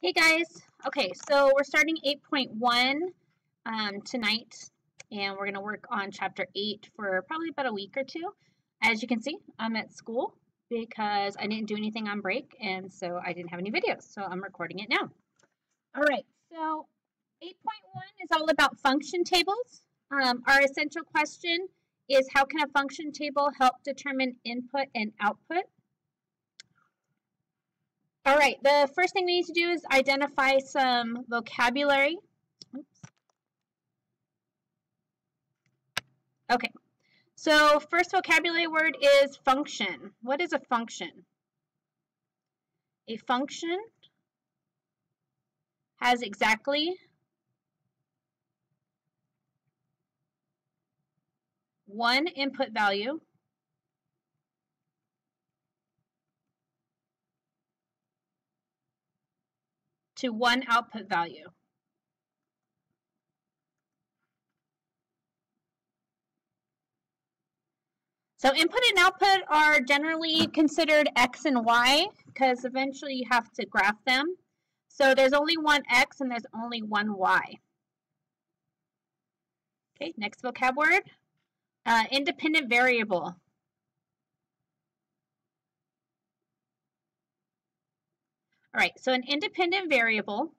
Hey guys, okay, so we're starting 8.1 tonight, and we're going to work on chapter 8 for probably about a week or two. As you can see, I'm at school because I didn't do anything on break, and so I didn't have any videos, so I'm recording it now. All right, so 8.1 is all about function tables. Our essential question is, how can a function table help determine input and output? All right, the first thing we need to do is identify some vocabulary. Oops. Okay, so first vocabulary word is function. What is a function? A function has exactly one input value to one output value. So input and output are generally considered X and Y because eventually you have to graph them. So there's only one X and there's only one Y. Okay, next vocab word, independent variable. All right, so an independent variable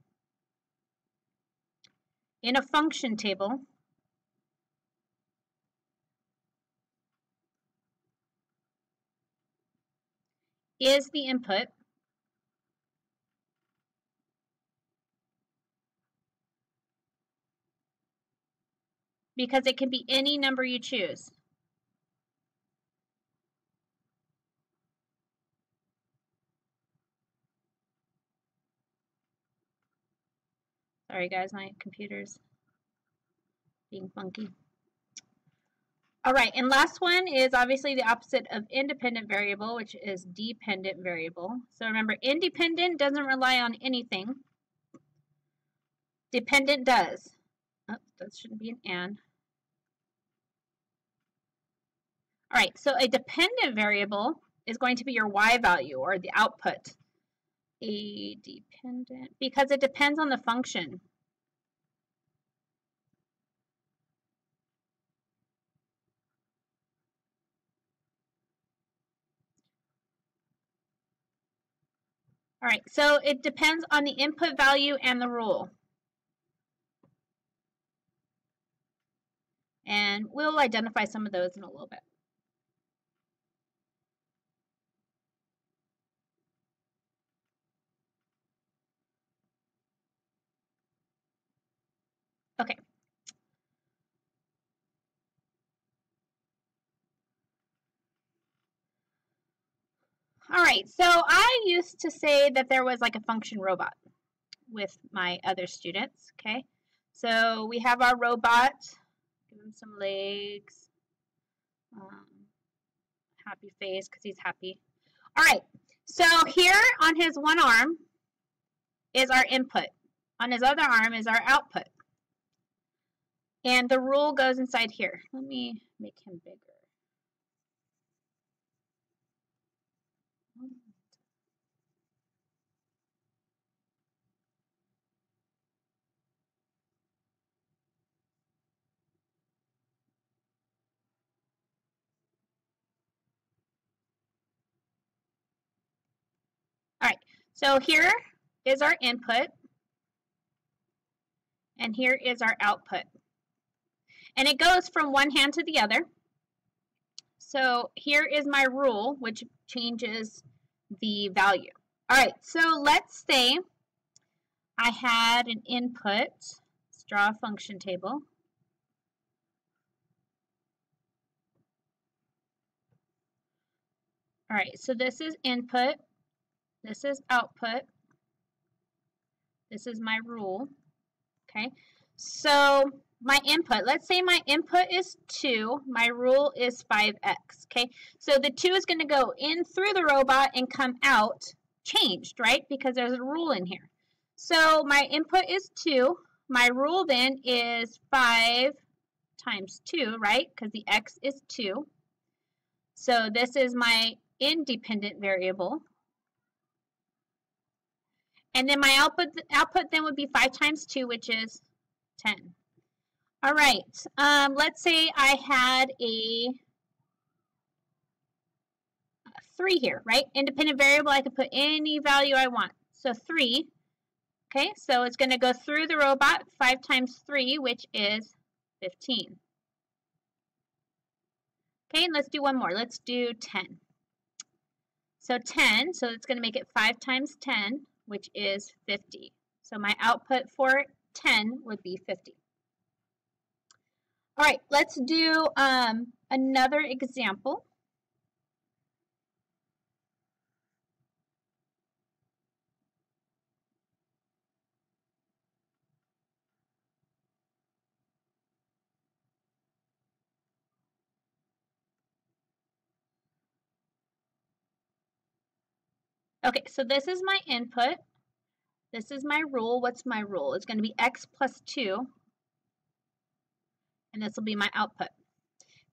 in a function table is the input because it can be any number you choose. Sorry guys, my computer's being funky. All right, and last one is obviously the opposite of independent variable, which is dependent variable. So remember, independent doesn't rely on anything. Dependent does. Oh, that shouldn't be an and. All right, so a dependent variable is going to be your y value or the output. A dependent, because it depends on the function. All right, so it depends on the input value and the rule. And we'll identify some of those in a little bit. Okay. All right, so I used to say that there was like a function robot with my other students, okay? So we have our robot, give him some legs, happy face because he's happy. All right, so here on his one arm is our input. On his other arm is our output. And the rule goes inside here. Let me make him bigger. All right, so here is our input, and here is our output. And it goes from one hand to the other. So here is my rule, which changes the value. All right, so let's say I had an input. Let's draw a function table. All right, so this is input. This is output. This is my rule. Okay, so my input, let's say my input is 2, my rule is 5x, okay? So the 2 is going to go in through the robot and come out changed, right? Because there's a rule in here. So my input is 2, my rule then is 5 times 2, right? Because the x is 2. So this is my independent variable. And then my output then would be 5 times 2, which is 10. All right, let's say I had a 3 here, right? Independent variable, I can put any value I want. So 3, okay, so it's going to go through the robot, 5 times 3, which is 15. Okay, and let's do one more. Let's do 10. So 10, so it's going to make it 5 times 10, which is 50. So my output for 10 would be 50. All right, let's do another example. Okay, so this is my input. This is my rule. What's my rule? It's going to be x plus 2, and this will be my output.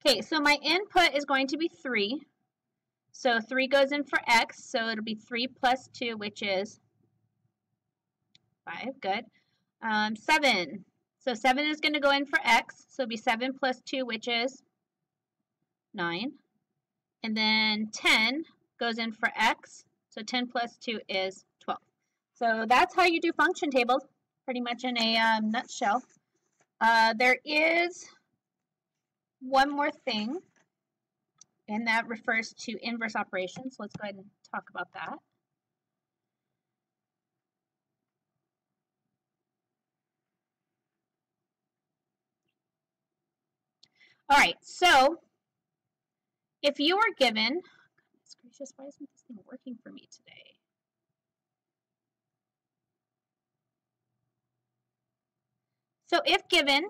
Okay, so my input is going to be 3. So 3 goes in for x, so it'll be 3 plus 2, which is 5. Good. 7. So 7 is going to go in for x, so it'll be 7 plus 2, which is 9. And then 10 goes in for x, so 10 plus 2 is 12. So that's how you do function tables, pretty much in a nutshell. There is one more thing, and that refers to inverse operations. Let's go ahead and talk about that. All right, so if you were given, goodness gracious, why isn't this thing working for me today? So if given,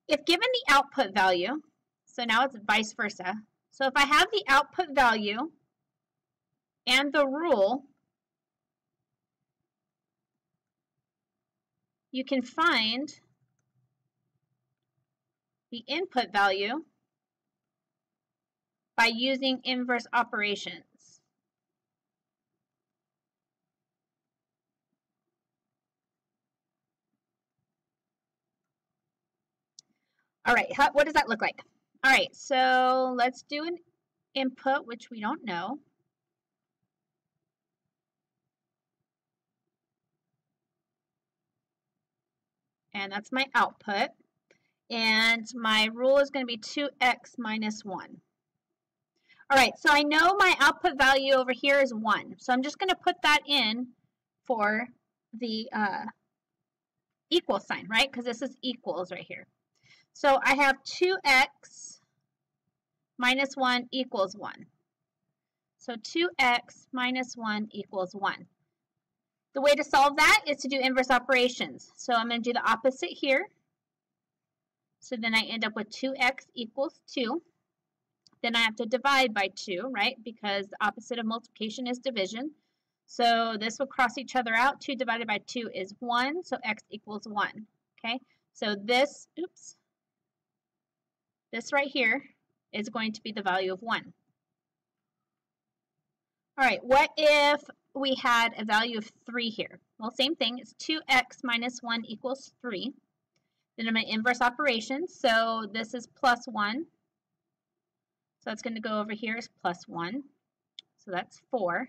if given the output value, so now it's vice versa. So if I have the output value and the rule, you can find the input value by using inverse operations. All right, what does that look like? All right, so let's do an input, which we don't know. And that's my output. And my rule is going to be 2x minus 1. All right, so I know my output value over here is 1. So I'm just going to put that in for the equal sign, right? Because this is equals right here. So I have 2x minus 1 equals 1. So 2x minus 1 equals 1. The way to solve that is to do inverse operations. So I'm going to do the opposite here. So then I end up with 2x equals 2. Then I have to divide by 2, right? Because the opposite of multiplication is division. So this will cross each other out. 2 divided by 2 is 1, so x equals 1. Okay, so this right here is going to be the value of 1. All right, what if we had a value of 3 here? Well, same thing. It's 2x minus 1 equals 3. Then I'm going to inverse operations. So this is plus 1. So it's going to go over here as plus 1. So that's 4.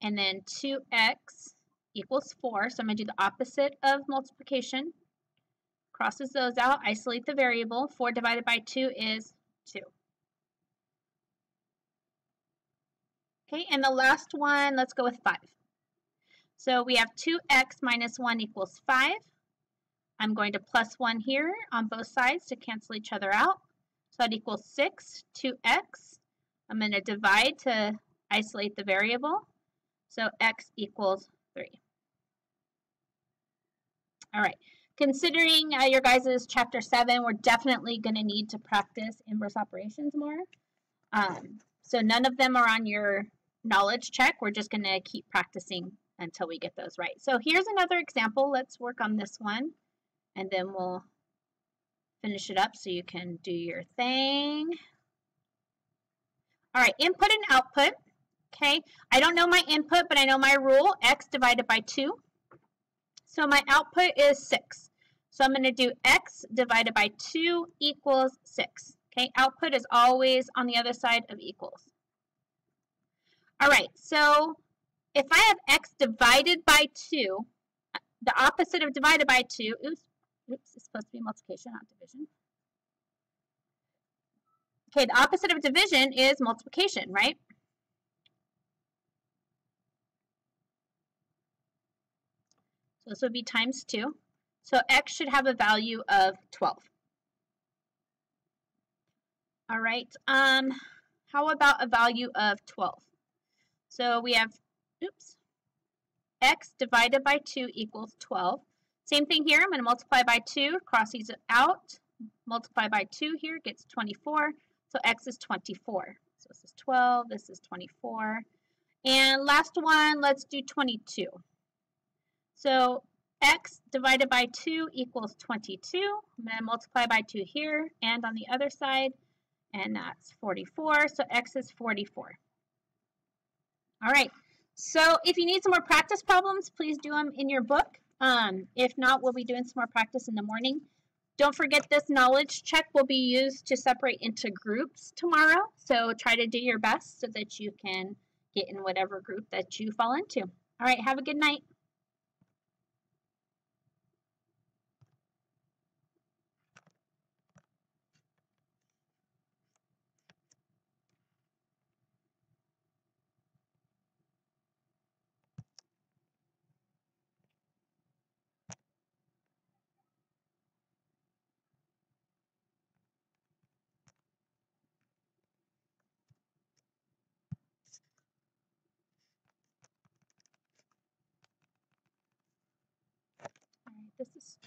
And then 2x equals 4. So I'm going to do the opposite of multiplication. Crosses those out, isolate the variable. 4 divided by 2 is 2. Okay, and the last one, let's go with 5. So we have 2x minus 1 equals 5. I'm going to plus 1 here on both sides to cancel each other out. So that equals 6, 2x. I'm going to divide to isolate the variable. So x equals 3. All right. Considering your guys' chapter 7, we're definitely going to need to practice inverse operations more. So none of them are on your knowledge check. We're just going to keep practicing until we get those right. So here's another example. Let's work on this one, and then we'll finish it up so you can do your thing. All right, input and output. Okay, I don't know my input, but I know my rule, x divided by 2. So my output is 6. So I'm going to do x divided by 2 equals 6. Okay, output is always on the other side of equals. All right, so if I have x divided by 2, the opposite of divided by 2, oops, it's supposed to be multiplication, not division. Okay, the opposite of division is multiplication, right? So this would be times 2. So x should have a value of 12. All right, how about a value of 12? So we have, oops, x divided by 2 equals 12. Same thing here, I'm going to multiply by 2, cross these out, multiply by 2 here, gets 24. So x is 24. So this is 12, this is 24. And last one, let's do 22. So x divided by 2 equals 22. I'm going to multiply by 2 here and on the other side, and that's 44. So x is 44. All right. So if you need some more practice problems, please do them in your book. If not, we'll be doing some more practice in the morning. Don't forget this knowledge check will be used to separate into groups tomorrow. So try to do your best so that you can get in whatever group that you fall into. All right. Have a good night. All right. This is